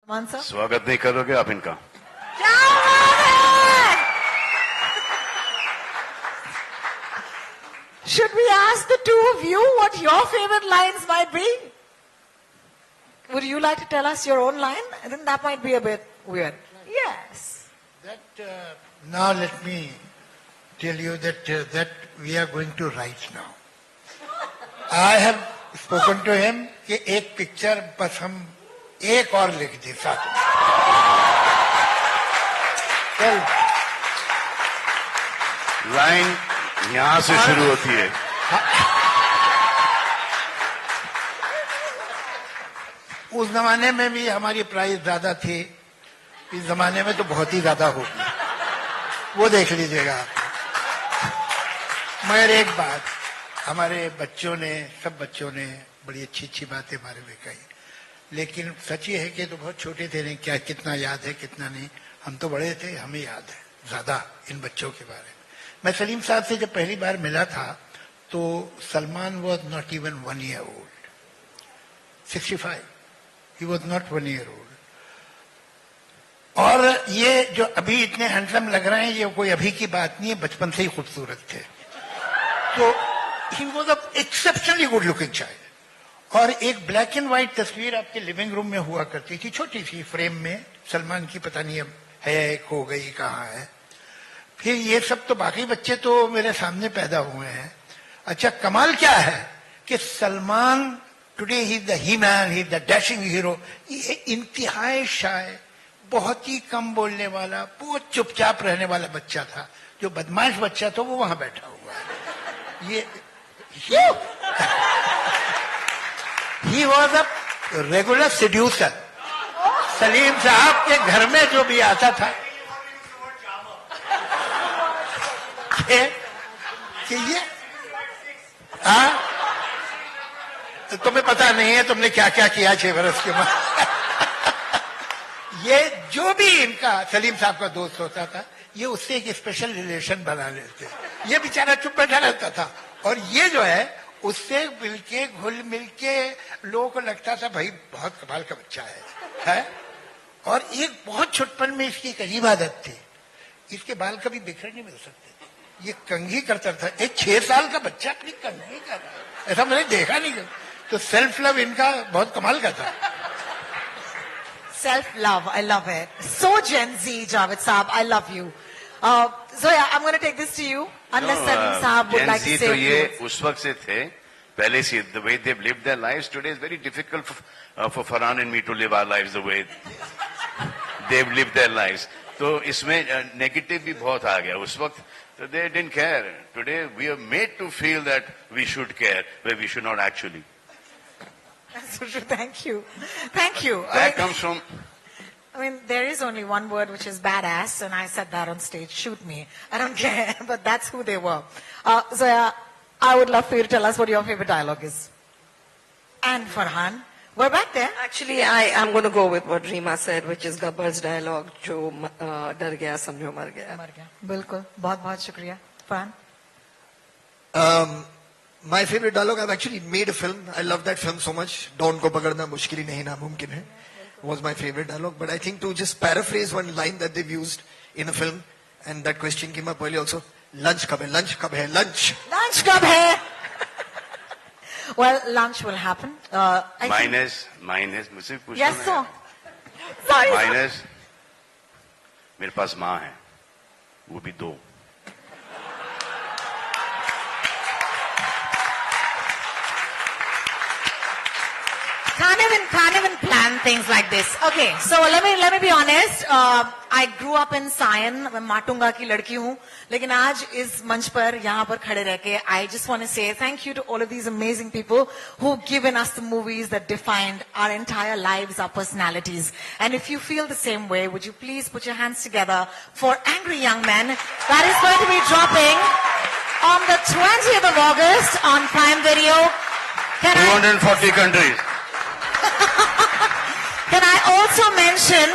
स्वागत नहीं करोगे आप इनका? Should we ask the two of you what your favorite lines might be? Would you like to tell us your own line? I think that might be a bit weird. Yes. Now let me tell you that we are going to write now. I have spoken to him कि एक picture बस हम एक और लिख दे साथ में. Line यहां से शुरू होती है. उस जमाने में भी हमारी प्राइस ज्यादा थी, इस जमाने में तो बहुत ही ज्यादा होगी, वो देख लीजिएगा. मगर एक बात, हमारे बच्चों ने, सब बच्चों ने बड़ी अच्छी अच्छी बातें हमारे में कही, लेकिन सच ये है कि तो बहुत छोटे थे, नहीं क्या कितना याद है कितना नहीं. हम तो बड़े थे, हमें याद है ज्यादा इन बच्चों के बारे में. मैं सलीम साहब से जब पहली बार मिला था तो Salman was not even 1 year old. 65. He was not 1 year old. और ये जो अभी इतने हैंडसम लग रहे हैं, ये कोई अभी की बात नहीं है, बचपन से ही खूबसूरत थे. तो ही was a exceptionally good looking child. और एक ब्लैक एंड व्हाइट तस्वीर आपके लिविंग रूम में हुआ करती थी, छोटी सी फ्रेम में, सलमान की, पता नहीं अब है, खो गई, कहाँ है. फिर ये सब तो बाकी बच्चे तो मेरे सामने पैदा हुए हैं. अच्छा, कमाल क्या है कि Salman today he is the he man, he is the dashing hero. ये इंतहाई शाय, बहुत ही कम बोलने वाला, बहुत चुपचाप रहने वाला बच्चा था. जो बदमाश बच्चा था वो वहां बैठा हुआ है. ये he was a regular seducer. Salim साहब के घर में जो भी आता था कि ये तुम्हें पता नहीं है तुमने क्या क्या किया 6 वर्ष के बाद. ये जो भी इनका सलीम साहब का दोस्त होता था, ये उससे एक स्पेशल रिलेशन बना लेते. ये बेचारा चुप बैठा रहता था, और ये जो है उससे मिलके घुल मिलके लोगों को लगता था भाई बहुत कमाल का बच्चा है. और एक बहुत छोटपन में इसकी एक अजीब आदत थी, इसके बाल कभी बिखर नहीं मिल सकते. ये कंघी करता था. एक 6 साल का बच्चा अपनी कंघी कर रहा है, ऐसा मैंने देखा नहीं. तो सेल्फ लव इनका बहुत कमाल का था. Self love, I love it. So Gen Z, Javed Saab, I love you. Zoya, I'm going to take this to you. Unless Salim Saab would like to say तो a few ये words. उस वक्त से थे, पहले से. The way they've lived their lives today is very difficult for Farhan and me to live our lives the way they've lived their lives. तो इसमें नेगेटिव भी बहुत आ गया. उस वक्त so they didn't care. Today we are made to feel that we should care, where we should not actually. Thank you. Thank you. That comes from... I mean, there is only one word which is badass, and I said that on stage. Shoot me. I don't care, but that's who they were. Zoya, I would love for you to tell us what your favorite dialogue is. And Farhan, we're back there. Actually, I am going to go with what Reema said, which is Gabbar's dialogue, जो डर गया समझो मर गया. मर गया. बिल्कुल. बहुत बहुत शुक्रिया. Farhan? My favorite dialogue, I've actually made a film. I love that film so much. Dawn ko pagadna mushkil hi nahi namumkin hai was my favorite dialogue. But I think to just paraphrase one line that they've used in a film, and that question came up earlier also, lunch kab hai, lunch kab hai, lunch. Lunch kab hai? Well, lunch will happen. Minus, मुझसे पूछना. Yes, sir. Sorry. Minus, मेरे पास माँ है, वो भी 2. Can't even plan things like this. Okay, so let me be honest. I grew up in Sion. मैं माटुंगा की लड़की हूँ, लेकिन आज इस मंच पर यहाँ पर खड़े रह के, I just want to say thank you to all of these amazing people who've given us the movies that defined our entire lives, our personalities. And if you feel the same way, would you please put your hands together for Angry Young Men? That is going to be dropping on the 20th of August on Prime Video. 240 countries. Can I also mention,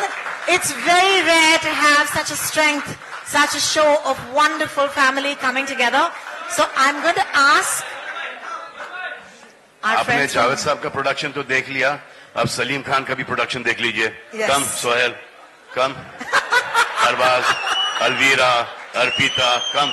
it's very rare to have such a strength, such a show of wonderful family coming together. So I'm going to ask our आपने friends. Javed साहब का production तो देख लिया, अब सलीम खान का भी production देख लीजिए. Yes. कम सोहेल, कम. अरबाज, अलवीरा, अर्पिता, कम.